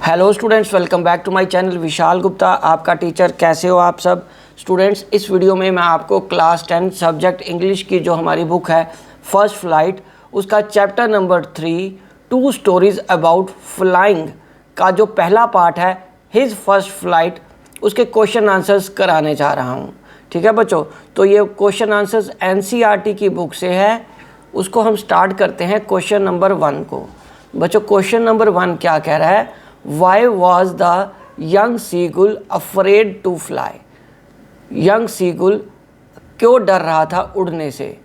Hello students, welcome back to my channel. Vishal Gupta आपका teacher. कैसे हो आप सब स्टूडेंट्स? इस वीडियो में मैं आपको क्लास 10 सब्जेक्ट इंग्लिश की जो हमारी बुक है फर्स्ट फ्लाइट, उसका chapter number 3 two stories about flying का जो पहला पार्ट है हिज फर्स्ट फ्लाइट, उसके क्वेश्चन आंसर्स कराने जा रहा हूँ। ठीक है बच्चों, तो ये क्वेश्चन आंसर्स एनसीईआरटी की बुक से है। उसको हम स्टार्ट करते हैं क्वेश्चन नंबर 1 को। बच्चों क्वेश्चन नंबर 1 क्या कह रहा है? Why was the young seagull afraid to fly? Young seagull क्यों डर रहा था उड़ने से?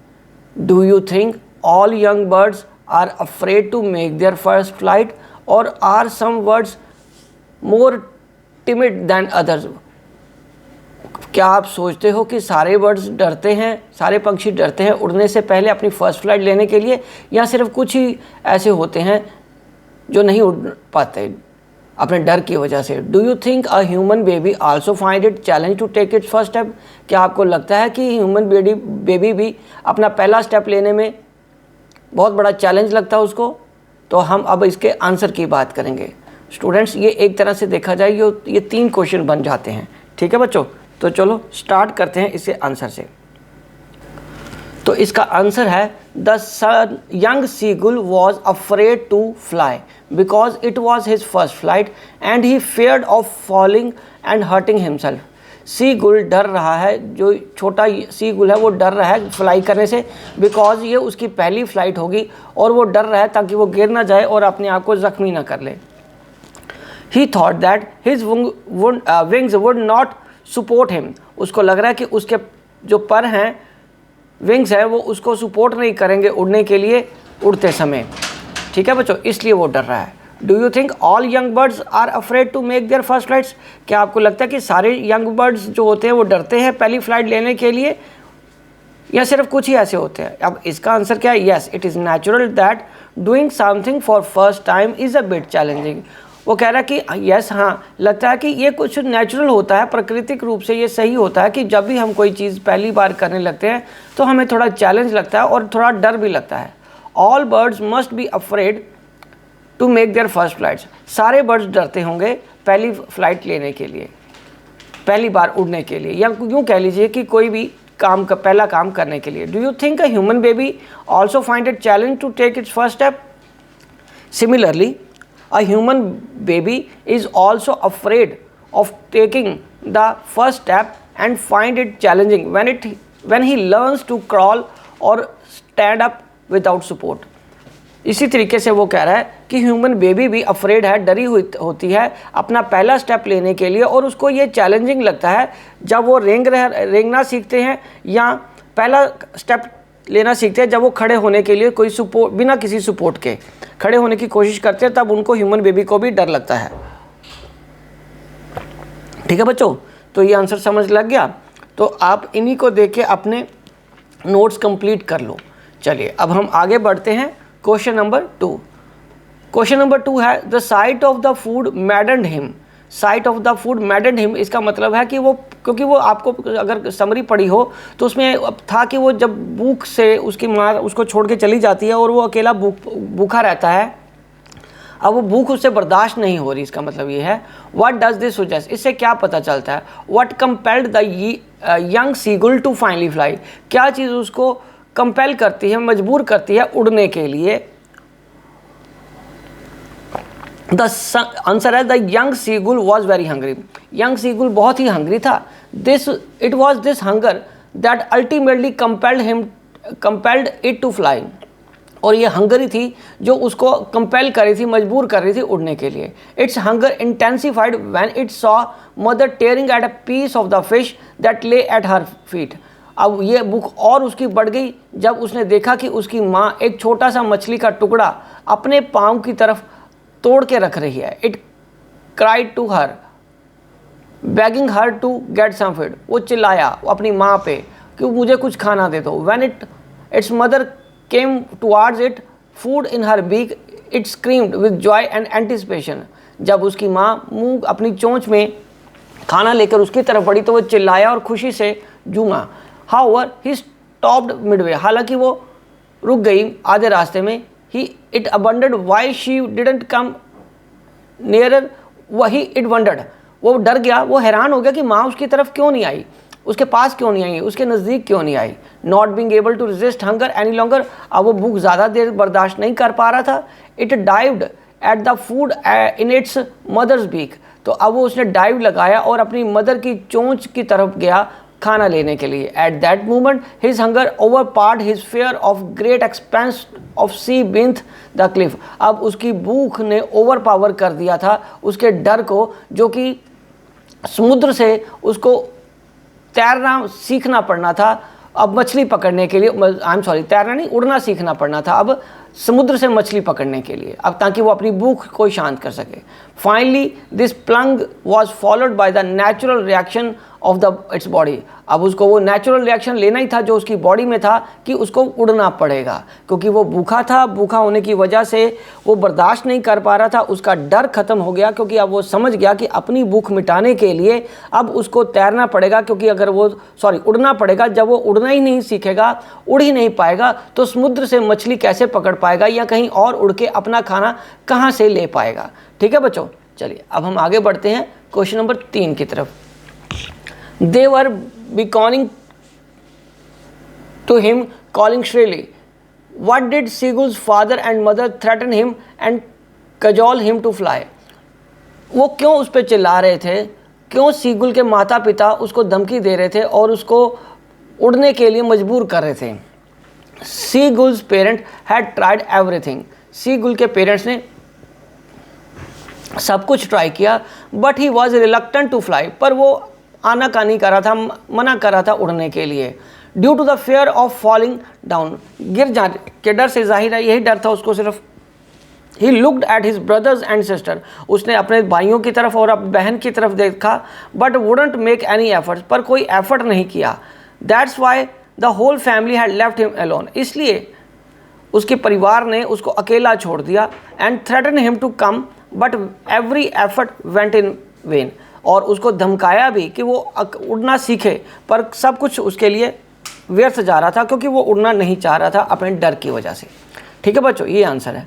Do you think all young birds are afraid to make their first flight और are some birds more timid than others? क्या आप सोचते हो कि सारे बर्ड्स डरते हैं, सारे पंछी डरते हैं उड़ने से पहले अपनी फर्स्ट फ्लाइट लेने के लिए, या सिर्फ कुछ ही ऐसे होते हैं जो नहीं उड़ पाते अपने डर की वजह से? Do you think a human baby also find it challenge to take its first step? क्या आपको लगता है कि ह्यूमन बेबी भी अपना पहला स्टेप लेने में बहुत बड़ा चैलेंज लगता है उसको? तो हम अब इसके आंसर की बात करेंगे स्टूडेंट्स। ये एक तरह से देखा जाए ये 3 क्वेश्चन बन जाते हैं। ठीक है बच्चों, तो चलो स्टार्ट करते हैं इसके आंसर से। तो इसका आंसर है the young seagull was afraid to fly because it was his first flight and he feared of falling and hurting himself. Seagull डर रहा है, जो छोटा सीगुल है वो डर रहा है फ्लाई करने से, बिकॉज ये उसकी पहली फ्लाइट होगी और वो डर रहा है ताकि वो गिर ना जाए और अपने आप को ज़ख्मी ना कर ले। ही thought that his wings would not support him. उसको लग रहा है कि उसके जो पर हैं, विंग्स है, वो उसको सपोर्ट नहीं करेंगे उड़ने के लिए उड़ते समय। ठीक है बच्चों, इसलिए वो डर रहा है। Do you think all young birds are afraid to make their first flights? क्या आपको लगता है कि सारे यंग बर्ड्स जो होते हैं वो डरते हैं पहली फ्लाइट लेने के लिए, या सिर्फ कुछ ही ऐसे होते हैं? अब इसका आंसर क्या है? Yes, it is natural that doing something for first time is a bit challenging. वो कह रहा है कि यस, हाँ, लगता है कि ये कुछ नेचुरल होता है, प्राकृतिक रूप से ये सही होता है कि जब भी हम कोई चीज़ पहली बार करने लगते हैं तो हमें थोड़ा चैलेंज लगता है और थोड़ा डर भी लगता है। All birds must be afraid to make their first flights. सारे बर्ड्स डरते होंगे पहली फ्लाइट लेने के लिए, पहली बार उड़ने के लिए, या यूँ कह लीजिए कि कोई भी काम का पहला काम करने के लिए। Do you think a human baby also find it challenge to take its first step? Similarly a human baby is also afraid of taking the first step and find it challenging when he learns to crawl or stand up without support. इसी तरीके से वो कह रहा है कि human baby भी afraid है, डरी हुई होती है अपना पहला स्टेप लेने के लिए, और उसको ये चैलेंजिंग लगता है जब वो रेंगना सीखते हैं या पहला स्टेप लेना सीखते हैं, जब वो खड़े होने के लिए कोई सपोर्ट, बिना किसी सपोर्ट के खड़े होने की कोशिश करते हैं, तब उनको ह्यूमन बेबी को भी डर लगता है। ठीक है बच्चों, तो ये आंसर समझ लग गया। तो आप इन्हीं को देख के अपने नोट्स कंप्लीट कर लो। चलिए अब हम आगे बढ़ते हैं क्वेश्चन नंबर 2। क्वेश्चन नंबर 2 है the site of the food मैडन्ड him. Site of the food मैडन्ड him, इसका मतलब है कि वो, क्योंकि वो आपको अगर समरी पढ़ी हो तो उसमें था कि वो जब भूख से उसकी माँ उसको छोड़ के चली जाती है और वो अकेला भूखा रहता है। अब वो भूख उससे बर्दाश्त नहीं हो रही, इसका मतलब ये है। What does this suggest? इससे क्या पता चलता है? What compelled the young seagull to finally fly? क्या चीज़ उसको कंपेल करती है, मजबूर करती है उड़ने के लिए? द आंसर है the young seagull was very hungry. Young seagull बहुत ही हंग्री था। It was this hunger that ultimately compelled it to fly. और ये हंगरी थी जो उसको कंपेल कर रही थी, मजबूर कर रही थी उड़ने के लिए। Its hunger intensified when it saw mother tearing at a piece of the fish that lay at her feet. अब ये भूख और उसकी बढ़ गई जब उसने देखा कि उसकी माँ एक छोटा सा मछली का टुकड़ा अपने पाँव की तरफ तोड़ के रख रही है। It cried to her begging her to get some food. वो चिल्लाया अपनी माँ पे कि मुझे कुछ खाना दे दो। When its mother came towards it food in her beak it screamed with joy and anticipation. जब उसकी माँ मुंह अपनी चोंच में खाना लेकर उसकी तरफ बढ़ी तो वो चिल्लाया और खुशी से झूमा। However he stopped midway. हालांकि वो रुक गई आधे रास्ते में। इट अबंडेड why she didn't come nearer. वही इट वंडर्ड, वो डर गया, वो हैरान हो गया कि माँ उसकी तरफ क्यों नहीं आई, उसके पास क्यों नहीं आई, उसके नज़दीक क्यों नहीं आई। Not being able to resist hunger any longer, अब वो भूख ज़्यादा देर बर्दाश्त नहीं कर पा रहा था। It dived at the food in its mother's beak, तो अब वो उसने डाइव लगाया और अपनी मदर की चोंच की तरफ गया खाना लेने के लिए। At that moment his hunger overpowered his fear of great expanse of sea beneath the cliff, अब उसकी भूख ने ओवर पावर कर दिया था उसके डर को, जो कि समुद्र से उसको तैरना सीखना पड़ना था अब मछली पकड़ने के लिए। आई एम सॉरी, तैरना नहीं, उड़ना सीखना पड़ना था अब समुद्र से मछली पकड़ने के लिए, अब ताकि वो अपनी भूख को शांत कर सके। Finally this plunge was followed by the natural reaction of the its body, अब उसको वो नेचुरल रिएक्शन लेना ही था जो उसकी बॉडी में था कि उसको उड़ना पड़ेगा, क्योंकि वो भूखा था। भूखा होने की वजह से वो बर्दाश्त नहीं कर पा रहा था, उसका डर खत्म हो गया, क्योंकि अब वो समझ गया कि अपनी भूख मिटाने के लिए अब उसको तैरना पड़ेगा, क्योंकि अगर वो उड़ना पड़ेगा। जब वो उड़ना ही नहीं सीखेगा, उड़ ही नहीं पाएगा, तो समुद्र से मछली कैसे पकड़ पाएगा या कहीं और उड़ के अपना खाना कहाँ से ले पाएगा। ठीक है बच्चों, चलिए अब हम आगे बढ़ते हैं क्वेश्चन नंबर 3 की तरफ। They were beckoning to him, calling shrilly. What did Seagull's father and mother threaten him and cajole him to fly? वो क्यों उस पर चिल्ला रहे थे, क्यों सीगुल के माता पिता उसको धमकी दे रहे थे और उसको उड़ने के लिए मजबूर कर रहे थे। Seagull's parent had tried everything. Seagull के पेरेंट्स ने सब कुछ ट्राई किया, but he was reluctant to fly, पर वो आनाकानी कर रहा था, मना कर रहा था उड़ने के लिए। Due to the fear of falling down, गिर जाने के डर से, जाहिर है यही डर था उसको सिर्फ। He looked at his brothers and sister, उसने अपने भाइयों की तरफ और अपनी बहन की तरफ देखा, but wouldn't make any efforts, पर कोई एफर्ट नहीं किया। That's why the whole family had left him alone, इसलिए उसके परिवार ने उसको अकेला छोड़ दिया। And threaten him to come but every effort went in vain, और उसको धमकाया भी कि वो उड़ना सीखे, पर सब कुछ उसके लिए व्यर्थ जा रहा था, क्योंकि वो उड़ना नहीं चाह रहा था अपने डर की वजह से। ठीक है बच्चों, ये आंसर है।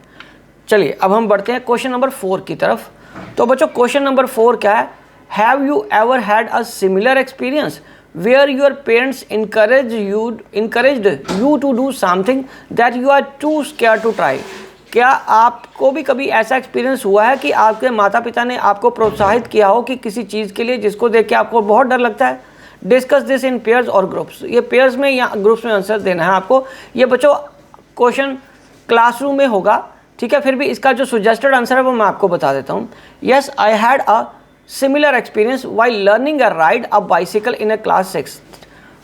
चलिए अब हम बढ़ते हैं क्वेश्चन नंबर 4 की तरफ। तो बच्चों क्वेश्चन नंबर 4 क्या है? Have you ever had a similar experience where your parents encouraged you to do something that you are too scared to try? क्या आपको भी कभी ऐसा एक्सपीरियंस हुआ है कि आपके माता पिता ने आपको प्रोत्साहित किया हो कि किसी चीज़ के लिए जिसको देख के आपको बहुत डर लगता है? डिस्कस दिस इन पेयर्स और ग्रुप्स, ये पेयर्स में या ग्रुप्स में आंसर देना है आपको। ये बच्चों क्वेश्चन क्लासरूम में होगा, ठीक है, फिर भी इसका जो सजेस्टेड आंसर है वो मैं आपको बता देता हूँ। Yes, I had a similar experience while learning a ride a bicycle in a class 6।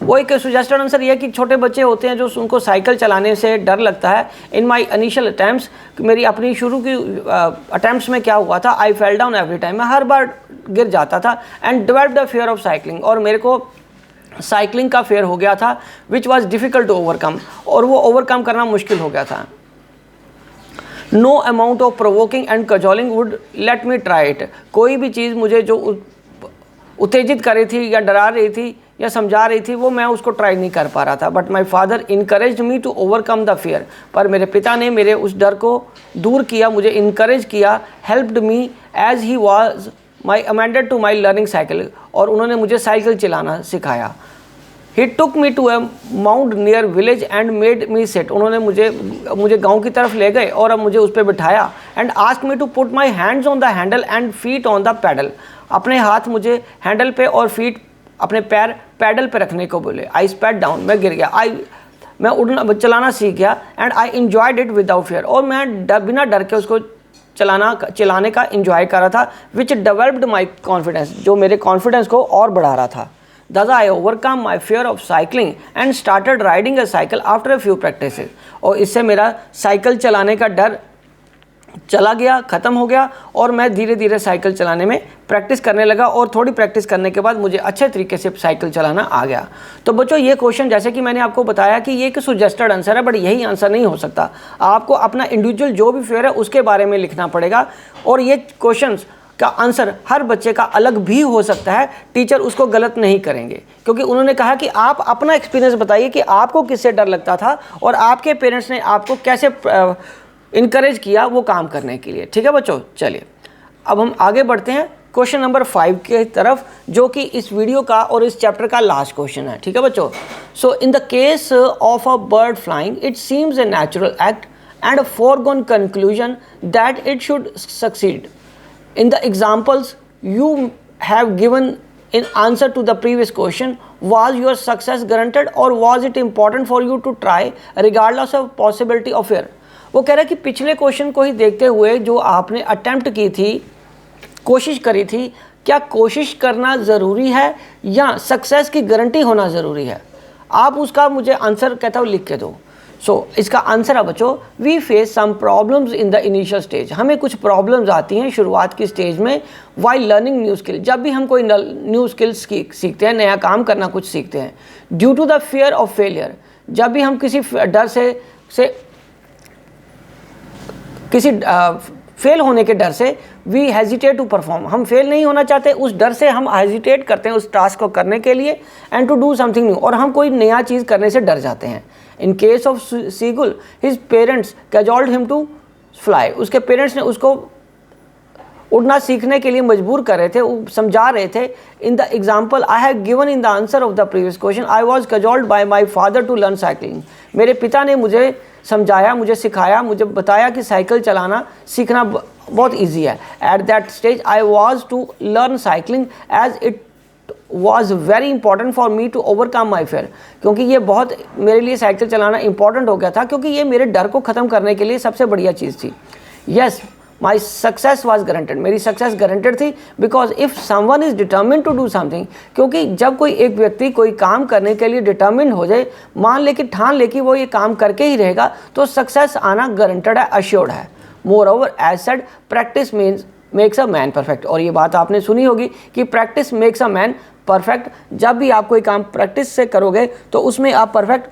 वो एक सजेस्टेड आंसर ये है कि छोटे बच्चे होते हैं जो उनको साइकिल चलाने से डर लगता है। इन माई इनिशियल अटैम्प्ट्स, मेरी अपनी शुरू की अटैम्प्ट्स में क्या हुआ था, I fell down every time, मैं हर बार गिर जाता था। And developed the fear of cycling, और मेरे को साइकिलिंग का फेयर हो गया था, which was difficult to overcome, और वो ओवरकम करना मुश्किल हो गया था। No amount of provoking and cajoling would let me try it, कोई भी चीज़ मुझे जो उत्तेजित कर रही थी या डरा रही थी या समझा रही थी वो मैं उसको ट्राई नहीं कर पा रहा था। But my father encourage me to overcome the fear, पर मेरे पिता ने मेरे उस डर को दूर किया, मुझे इनकरेज किया। Helped me as he was my amended to my learning cycle, और उन्होंने मुझे साइकिल चलाना सिखाया। He took me to a mount near village and made me sit, उन्होंने मुझे गाँव की तरफ ले गए और अब मुझे उस पर बिठाया। And ask me to put my hands on the handle and feet on the pedal, अपने हाथ मुझे हैंडल पे और फीट अपने पैर पैडल पे रखने को बोले। आई स्पैट डाउन, मैं गिर गया। मैं उड़ना चलाना सीख गया। And I enjoyed it without fear, और मैं बिना डर के उसको चलाने का इंजॉय कर रहा था। विच डेवलप्ड माई कॉन्फिडेंस, जो मेरे कॉन्फिडेंस को और बढ़ा रहा था। Thus I overcome my fear of cycling and started riding a cycle after a few practices, और इससे मेरा साइकिल चलाने का डर चला गया, ख़त्म हो गया, और मैं धीरे धीरे साइकिल चलाने में प्रैक्टिस करने लगा, और थोड़ी प्रैक्टिस करने के बाद मुझे अच्छे तरीके से साइकिल चलाना आ गया। तो बच्चों ये क्वेश्चन, जैसे कि मैंने आपको बताया कि ये एक सजेस्टेड आंसर है, बट यही आंसर नहीं हो सकता। आपको अपना इंडिविजुअल जो भी फेयर है उसके बारे में लिखना पड़ेगा, और ये क्वेश्चंस का आंसर हर बच्चे का अलग भी हो सकता है। टीचर उसको गलत नहीं करेंगे, क्योंकि उन्होंने कहा कि आप अपना एक्सपीरियंस बताइए कि आपको किससे डर लगता था और आपके पेरेंट्स ने आपको कैसे इनकरेज किया वो काम करने के लिए। ठीक है बच्चों, चलिए अब हम आगे बढ़ते हैं क्वेश्चन नंबर 5 की तरफ, जो कि इस वीडियो का और इस चैप्टर का लास्ट क्वेश्चन है। ठीक है बच्चों। So in the case of a bird flying it seems a natural act and a foregone conclusion that it should succeed. In the examples you have given in answer to the previous question, was your success guaranteed or was it important for you to try regardless of possibility of failure? वो कह रहा है कि पिछले question को ही देखते हुए जो आपने अटेम्प्ट की थी, कोशिश करी थी, क्या कोशिश करना ज़रूरी है या सक्सेस की गारंटी होना ज़रूरी है? आप उसका मुझे आंसर कहता हूँ लिख के दो। इसका आंसर है बच्चों, we face some problems in the initial stage. हमें कुछ प्रॉब्लम्स आती हैं शुरुआत की स्टेज में, वाइल लर्निंग न्यू स्किल, जब भी हम कोई न्यू स्किल्स सीखते हैं, नया काम करना कुछ सीखते हैं। Due to the fear of failure, जब भी हम किसी डर से किसी फेल होने के डर से, वी हेजिटेट टू परफॉर्म, हम फेल नहीं होना चाहते, उस डर से हम हेजिटेट करते हैं उस टास्क को करने के लिए, and to do something new, और हम कोई नया चीज़ करने से डर जाते हैं। In case of seagull his parents cajoled him to fly, उसके पेरेंट्स ने उसको उड़ना सीखने के लिए मजबूर कर रहे थे, समझा रहे थे। In the example I have given in the answer of the previous question, I was cajoled by my father to learn cycling, मेरे पिता ने मुझे समझाया, मुझे सिखाया, मुझे बताया कि साइकिल चलाना सीखना बहुत ईजी है। At that stage I was to learn cycling as it was very important for me to overcome my fear, क्योंकि ये बहुत मेरे लिए साइकिल चलाना इंपॉर्टेंट हो गया था, क्योंकि ये मेरे डर को ख़त्म करने के लिए सबसे बढ़िया चीज़ थी। Yes my success was guaranteed, मेरी सक्सेस गारंटेड थी, because if someone is determine to do something, क्योंकि जब कोई एक व्यक्ति कोई काम करने के लिए डिटर्मिन हो जाए, मान ले कि ठान ले कि वो ये काम करके ही रहेगा, तो सक्सेस आना गारंटेड है, अश्योर्ड है। Moreover as said practice means makes a man perfect, और ये बात आपने सुनी होगी कि practice makes a man perfect. जब भी आप कोई काम प्रैक्टिस से करोगे तो उसमें आप परफेक्ट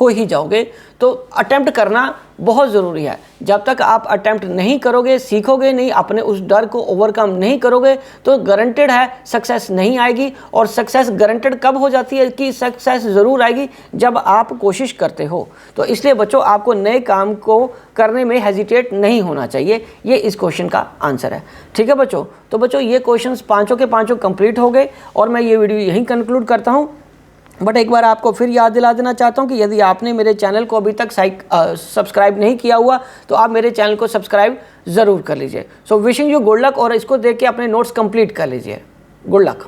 हो ही जाओगे। तो अटेम्प्ट करना बहुत ज़रूरी है। जब तक आप अटेम्प्ट नहीं करोगे, सीखोगे नहीं, अपने उस डर को ओवरकम नहीं करोगे, तो गारंटेड है सक्सेस नहीं आएगी। और सक्सेस गारंटेड कब हो जाती है कि सक्सेस ज़रूर आएगी, जब आप कोशिश करते हो। तो इसलिए बच्चों आपको नए काम को करने में हेजिटेट नहीं होना चाहिए। ये इस क्वेश्चन का आंसर है। ठीक है बच्चों। तो बच्चों ये क्वेश्चंस पाँचों के पाँचों कंप्लीट हो गए और मैं ये वीडियो यहीं कंक्लूड करता हूँ। बट एक बार आपको फिर याद दिला देना चाहता हूँ कि यदि आपने मेरे चैनल को अभी तक सब्सक्राइब नहीं किया हुआ तो आप मेरे चैनल को सब्सक्राइब ज़रूर कर लीजिए। So wishing you good luck, और इसको देख के अपने नोट्स कंप्लीट कर लीजिए। Good luck.